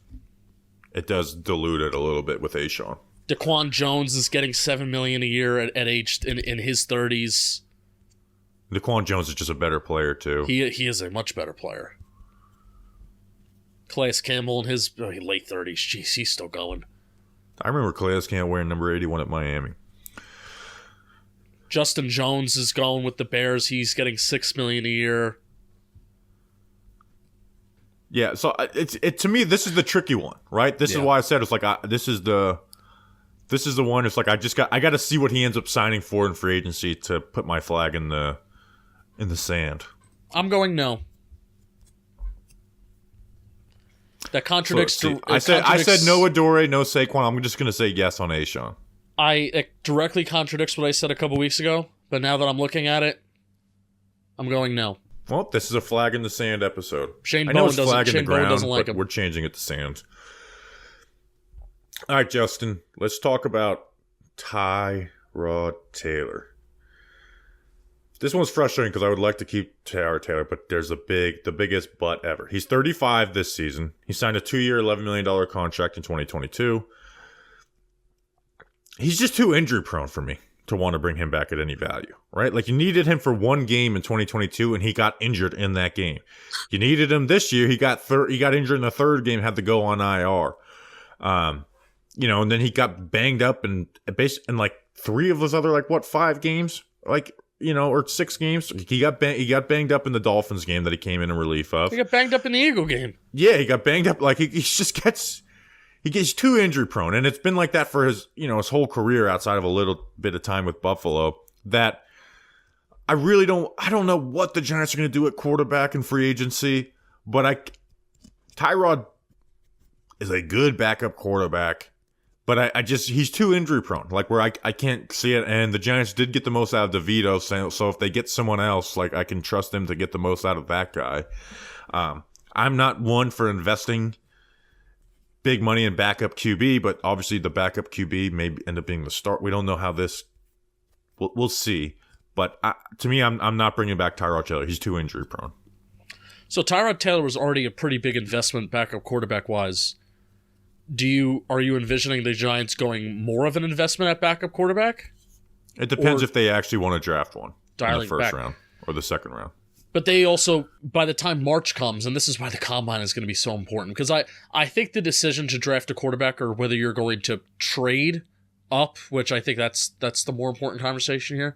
dilute it a little bit with A'Shawn. Daquan Jones is getting $7 million a year at age in his 30s. Daquan Jones is just a better player too. He is a much better player. Calais Campbell in his late 30s. Jeez, he's still going. I remember Calais Campbell wearing number 81 at Miami. Justin Jones is going with the Bears. He's getting $6 million a year. Yeah, so to me, this is the tricky one, right? This is why I said it's like this is the one. It's like I got to see what he ends up signing for in free agency to put my flag in the sand. I'm going no. That contradicts. I said no Adoree, no Saquon. I'm just going to say yes on A'Shawn. It directly contradicts what I said a couple weeks ago, but now that I'm looking at it, I'm going no. Well, this is a flag in the sand episode. Shane Bowen doesn't like him. We're changing it to sand. All right, Justin, let's talk about Tyrod Taylor. This one's frustrating because I would like to keep Tyrod Taylor, but there's the biggest but ever. He's 35 this season. He signed a 2-year, $11 million contract in 2022. He's just too injury prone for me to want to bring him back at any value, right? Like, you needed him for one game in 2022, and he got injured in that game. You needed him this year. He got injured in the third game, had to go on IR. And then he got banged up in like 3 of those other 5 games, or 6 games. He got banged up in the Dolphins game that he came in relief of. He got banged up in the Eagle game. Yeah, he got banged up. He gets too injury prone, and it's been like that for his whole career outside of a little bit of time with Buffalo. That I don't know what the Giants are going to do at quarterback in free agency, but Tyrod is a good backup quarterback, but he's too injury prone, where I can't see it. And the Giants did get the most out of DeVito, so if they get someone else, I can trust them to get the most out of that guy. I'm not one for investing big money in backup QB, but obviously the backup QB may end up being the start. We don't know how this. We'll see. But to me, I'm not bringing back Tyrod Taylor. He's too injury prone. So Tyrod Taylor was already a pretty big investment backup quarterback wise are you envisioning the Giants going more of an investment at backup quarterback? It depends if they actually want to draft one in the first back. round or the second round. But they also, by the time March comes, and this is why the combine is going to be so important, because I think the decision to draft a quarterback or whether you're going to trade up, which I think that's the more important conversation here,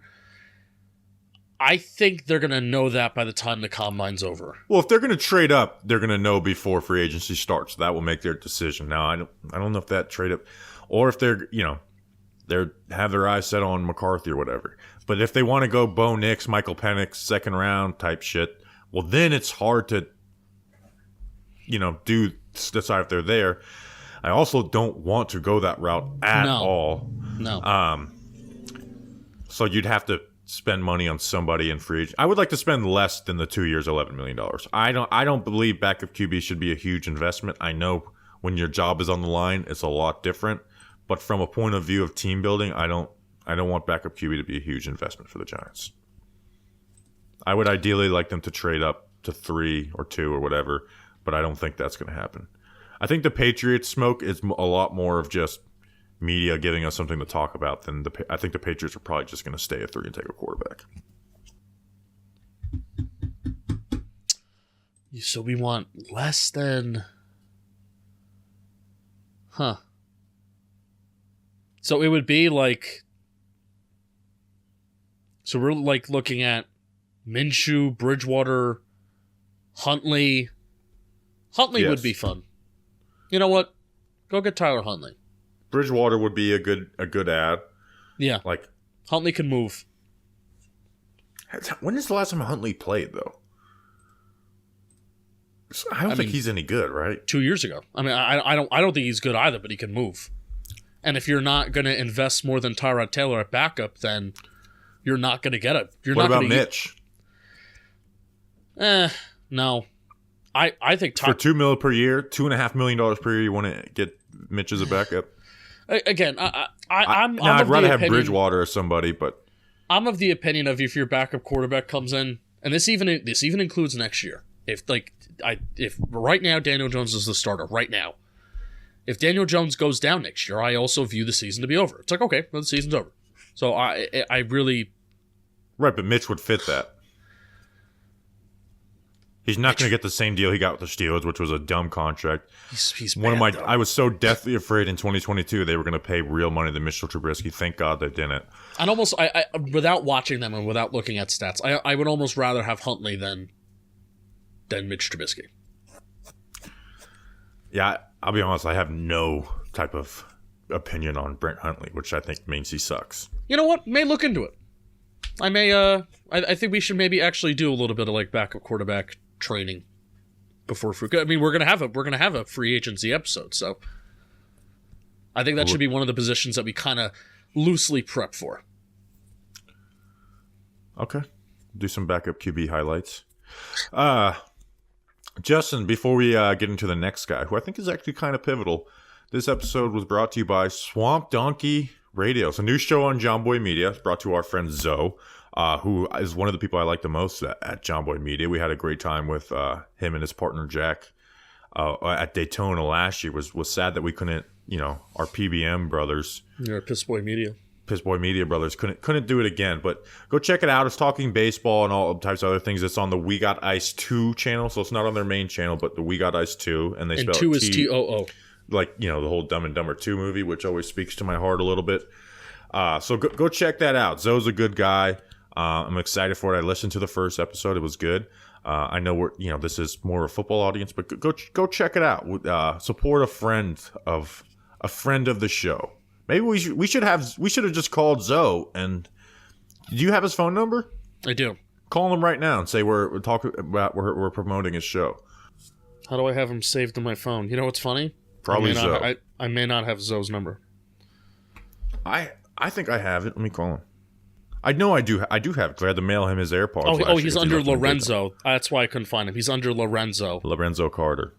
I think they're going to know that by the time the combine's over. Well, if they're going to trade up, they're going to know before free agency starts. That will make their decision. Now, I don't know if that trade up, or if they're have their eyes set on McCarthy or whatever. But if they want to go Bo Nix, Michael Penix, second round type shit, well, then it's hard to, decide if they're there. I also don't want to go that route at all. No. So you'd have to spend money on somebody in free agent. I would like to spend less than the 2 years, $11 million. I don't believe backup QB should be a huge investment. I know when your job is on the line, it's a lot different. But from a point of view of team building, I don't want backup QB to be a huge investment for the Giants. I would ideally like them to trade up to 3 or 2 or whatever, but I don't think that's going to happen. I think the Patriots smoke is a lot more of just media giving us something to talk about than I think the Patriots are probably just going to stay at 3 and take a quarterback. So we want less than... Huh. So it would be like... So we're like looking at Minshew, Bridgewater, Huntley. Huntley would be fun. You know what? Go get Tyler Huntley. Bridgewater would be a good ad. Yeah. Like Huntley can move. When is the last time Huntley played though? I don't think he's any good, right? 2 years ago. I mean, I don't think he's good either, but he can move. And if you're not going to invest more than Tyrod Taylor at backup, then you're not going to get it. What about Mitch? No. I think for $2 million per year, $2.5 million per year, you want to get Mitch as a backup. Again, I'd rather have Bridgewater or somebody, but I'm of the opinion of if your backup quarterback comes in, and this even includes next year. If right now Daniel Jones is the starter right now, if Daniel Jones goes down next year, I also view the season to be over. It's like, okay, well, the season's over. So I really... Right, but Mitch would fit that. He's not going to get the same deal he got with the Steelers, which was a dumb contract. He's I was so deathly afraid in 2022 they were going to pay real money to Mitchell Trubisky. Thank God they didn't. And almost, I without watching them and without looking at stats, I would almost rather have Huntley than Mitch Trubisky. Yeah, I'll be honest. I have no type of opinion on Brent Huntley, which I think means he sucks. You know what? May look into it. I may. I think we should maybe actually do a little bit of like backup quarterback training before free. I mean, we're gonna have a free agency episode, so I think that should be one of the positions that we kind of loosely prep for. Okay, do some backup QB highlights. Justin, before we get into the next guy, who I think is actually kind of pivotal, this episode was brought to you by Swamp Donkey Radio. It's a new show on John Boy Media. It's brought to our friend Zoe, who is one of the people I like the most at John Boy Media. We had a great time with him and his partner Jack at Daytona last year. Was sad that we couldn't, our PBM brothers. Yeah, Piss Boy Media brothers couldn't do it again. But go check it out. It's talking baseball and all types of other things. It's on the We Got Ice 2 channel, so it's not on their main channel, but the We Got Ice 2, and they spell 2 it is TOO. Like, the whole Dumb and Dumber 2 movie, which always speaks to my heart a little bit. So go check that out. Zoe's a good guy. I'm excited for it. I listened to the first episode. It was good. I know this is more of a football audience, but go check it out. Support a friend of the show. Maybe we should have just called Zoe. And do you have his phone number? I do. Call him right now and say we're talking about we're promoting his show. How do I have him saved on my phone? You know what's funny? Probably Zoe. I may not have Zoe's number. I think I have it. Let me call him. I know I do. I do have it. I had to mail him his AirPods. He's under Lorenzo. That's why I couldn't find him. He's under Lorenzo. Lorenzo Carter.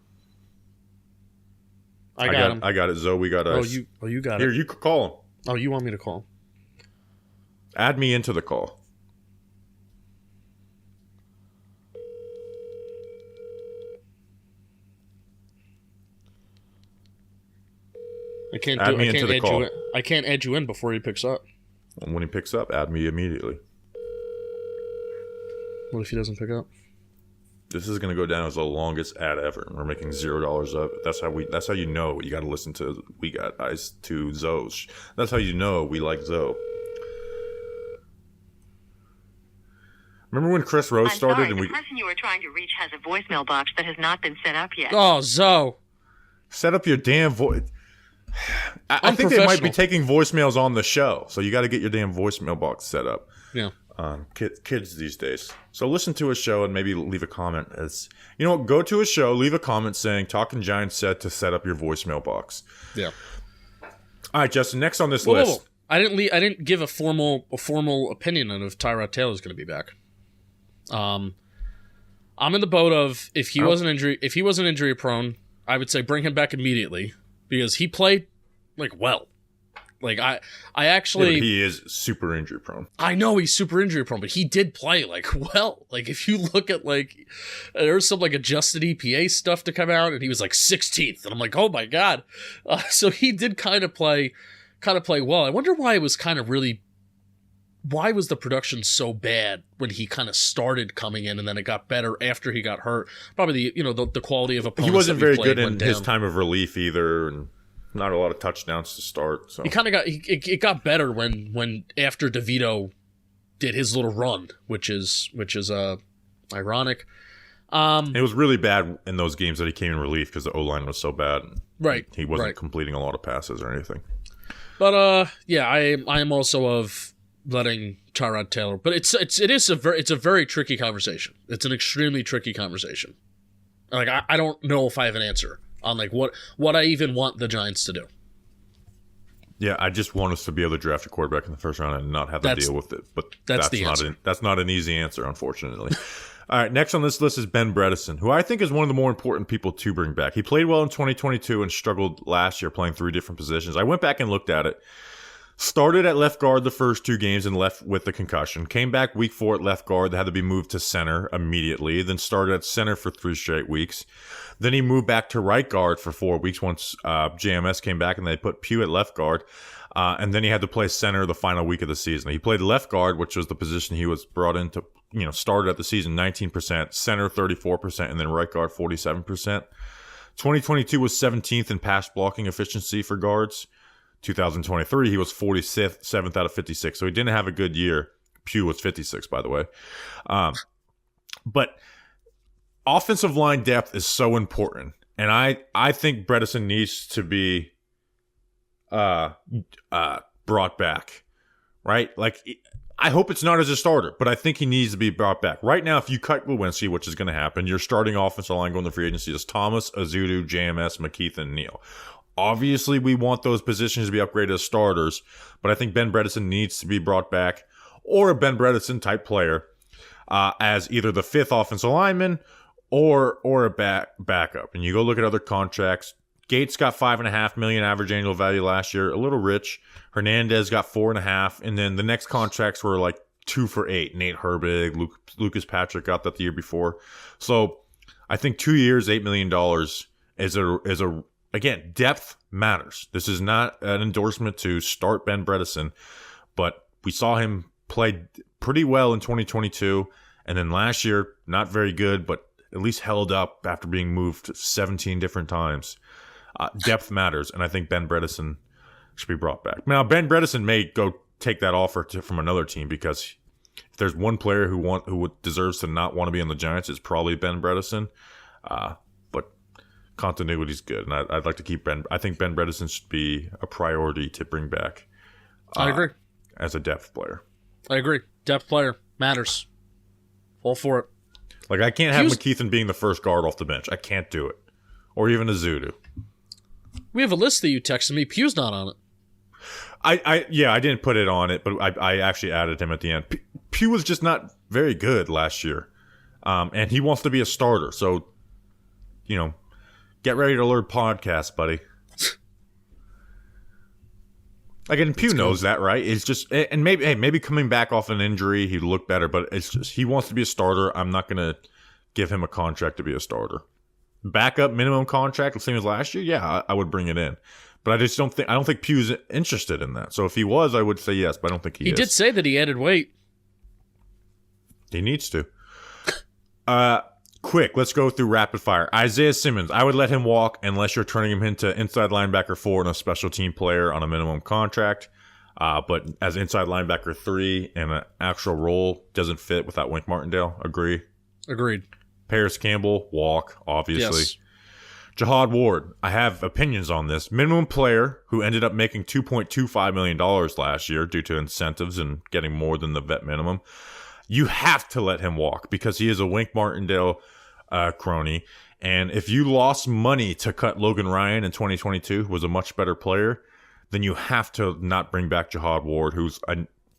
I got him. I got it. Zoe, we got us. You got it. Here, you could call him. Oh, you want me to call him? Add me into the call. I can't Add me into the call. I can't add you in before he picks up. And when he picks up, add me immediately. What if he doesn't pick up? This is going to go down as the longest ad ever. We're making $0 up. That's how you know you got to listen to We Got Eyes to Zoe's. That's how you know we like Zoe. Remember when Chris Rose started? The person you are trying to reach has a voicemail box that has not been set up yet. Oh, Zoe. Set up your damn voice. I think they might be taking voicemails on the show, so you got to get your damn voicemail box set up. Yeah. Kids these days. So listen to a show and maybe leave a comment. You know what? Go to a show, leave a comment saying Talking Giants said to set up your voicemail box. Yeah. All right, Justin. Next on this list. I didn't give a formal opinion on if Tyrod Taylor is going to be back. I'm in the boat of if he wasn't injury prone, I would say bring him back immediately because he played well. Like I actually he is super injury prone. I know he's super injury prone, but he did play well. Like if you look at there's some adjusted EPA stuff to come out, and he was 16th, and I'm like, oh my god. So he did kind of play well. I wonder why it was why was the production so bad when he kind of started coming in, and then it got better after he got hurt? Probably the quality of opponents. He wasn't very good in his time of relief either, and not a lot of touchdowns to start. So he kind of it got better when after DeVito did his little run, which is ironic. It was really bad in those games that he came in relief because the O-line was so bad. Right. He wasn't completing a lot of passes or anything. But yeah, I am also of letting Tyrod Taylor, but it's a very tricky conversation. It's an extremely tricky conversation. I don't know if I have an answer on what I even want the Giants to do. Yeah, I just want us to be able to draft a quarterback in the first round and not have to deal with it. But that's not an easy answer, unfortunately. All right, next on this list is Ben Bredeson, who I think is one of the more important people to bring back. He played well in 2022 and struggled last year playing 3 different positions. I went back and looked at it. Started at left guard the first 2 games and left with the concussion. Came back week 4 at left guard. Had to be moved to center immediately. Then started at center for 3 straight weeks. Then he moved back to right guard for 4 weeks once JMS came back and they put Pugh at left guard. And then he had to play center the final week of the season. He played left guard, which was the position he was brought into, started at the season 19%, center 34%, and then right guard 47%. 2022 was 17th in pass blocking efficiency for guards. 2023, he was 47th out of 56, so he didn't have a good year. Pugh was 56, by the way. But offensive line depth is so important, and I think Bredeson needs to be brought back, right? I hope it's not as a starter, but I think he needs to be brought back. Right now, if you cut Lewinsky, which is going to happen, your starting offensive line going to free agency is Thomas, Azudu, JMS, McKeith, and Neal. Obviously, we want those positions to be upgraded as starters, but I think Ben Bredeson needs to be brought back, or a Ben Bredeson type player, as either the 5th offensive lineman or a backup. And you go look at other contracts. Gates got $5.5 million average annual value last year, a little rich. Hernandez got $4.5, and then the next contracts were 2 for $8. Nate Herbig, Lucas Patrick got that the year before. So I think 2 years, $8 million is a again, depth matters. This is not an endorsement to start Ben Bredeson, but we saw him play pretty well in 2022, and then last year, not very good, but at least held up after being moved 17 different times. Depth matters, and I think Ben Bredeson should be brought back. Now, Ben Bredeson may go take that offer from another team, because if there's one player who deserves to not want to be on the Giants, it's probably Ben Bredeson. But continuity is good, and I'd like to keep Ben. I think Ben Bredeson should be a priority to bring back. I agree. As a depth player. I agree. Depth player matters. All for it. I can't have McKeithen being the first guard off the bench. I can't do it. Or even Azudu. We have a list that you texted me. Pugh's not on it. I didn't put it on it, but I actually added him at the end. Pugh was just not very good last year. And he wants to be a starter. So, get ready to learn podcasts, buddy. And Pugh knows that, right? It's just, and maybe coming back off an injury, he'd look better, but it's just, he wants to be a starter. I'm not going to give him a contract to be a starter. Backup minimum contract, the same as last year, yeah, I would bring it in. But I don't think Pugh's interested in that. So if he was, I would say yes, but I don't think he is. He did say that he added weight. He needs to. Quick, let's go through rapid fire. Isaiah Simmons, I would let him walk unless you're turning him into inside linebacker 4 and a special team player on a minimum contract. But as inside linebacker 3 and an actual role doesn't fit without Wink Martindale. Agree? Agreed. Paris Campbell, walk, obviously. Yes. Jihad Ward, I have opinions on this. Minimum player who ended up making $2.25 million last year due to incentives and getting more than the vet minimum. You have to let him walk because he is a Wink Martindale crony. And if you lost money to cut Logan Ryan in 2022, who was a much better player, then you have to not bring back Jihad Ward, who's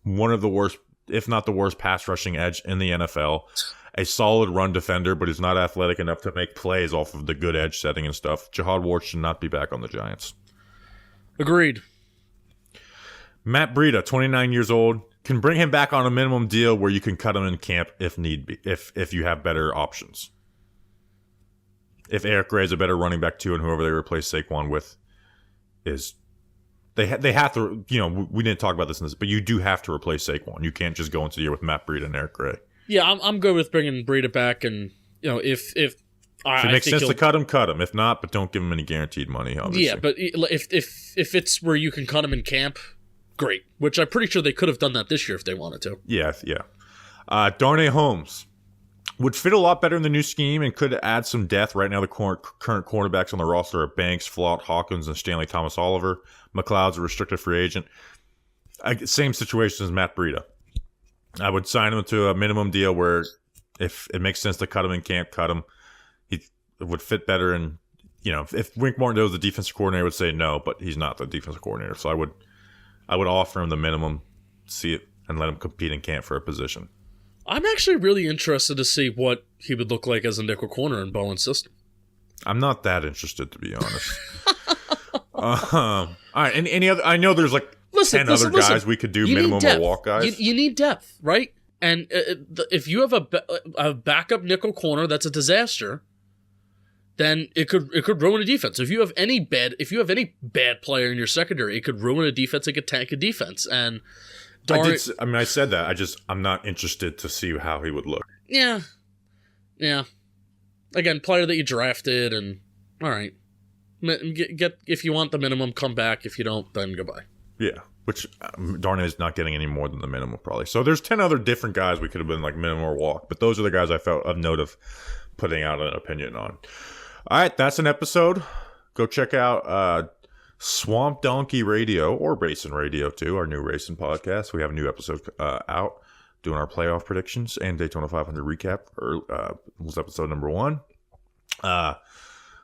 one of the worst, if not the worst, pass rushing edge in the NFL. A solid run defender, but he's not athletic enough to make plays off of the good edge setting and stuff. Jihad Ward should not be back on the Giants. Agreed. Matt Breida, 29 years old. Can bring him back on a minimum deal where you can cut him in camp if need be, if you have better options. If Eric Gray is a better running back too, and whoever they replace Saquon with is, they have to. We didn't talk about this in this, but you do have to replace Saquon. You can't just go into the year with Matt Breida and Eric Gray. Yeah, I'm good with bringing Breida back, and if it makes sense to cut him. If not, but don't give him any guaranteed money. Obviously. Yeah, but if it's where you can cut him in camp. Great, which I'm pretty sure they could have done that this year if they wanted to. Yeah. Darnay Holmes would fit a lot better in the new scheme and could add some depth. Right now, the current cornerbacks on the roster are Banks, Flott, Hawkins, and Stanley Thomas Oliver. McLeod's a restricted free agent. Same situation as Matt Breida. I would sign him to a minimum deal where if it makes sense to cut him in camp, cut him. He would fit better. And, if Wink Martindale was the defensive coordinator, I would say no, but he's not the defensive coordinator. So I would offer him the minimum, see it, and let him compete in camp for a position. I'm actually really interested to see what he would look like as a nickel corner in Bowen's system. I'm not that interested, to be honest. All right, any other? I know there's 10 other guys we could do minimum or walk guys. You need depth, right? And if you have a backup nickel corner that's a disaster, then it could ruin a defense. If you have any bad player in your secondary, it could ruin a defense. It could tank a defense. And I said that. I'm not interested to see how he would look. Yeah. Again, player that you drafted, and all right, get if you want the minimum, come back. If you don't, then goodbye. Yeah, which Darnay is not getting any more than the minimum probably. So there's 10 other different guys we could have been minimum or walk, but those are the guys I felt of note of putting out an opinion on. All right, that's an episode. Go check out Swamp Donkey Radio or Racing Radio too, our new racing podcast. We have a new episode out doing our playoff predictions and Daytona 500 recap. Was episode number 1.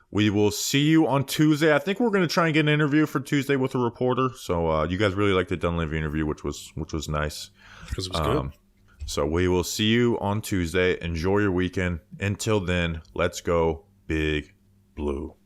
We will see you on Tuesday. I think we're going to try and get an interview for Tuesday with a reporter. So you guys really liked the Dunleavy interview, which was nice. Because it was good. So we will see you on Tuesday. Enjoy your weekend. Until then, let's go Big Blue.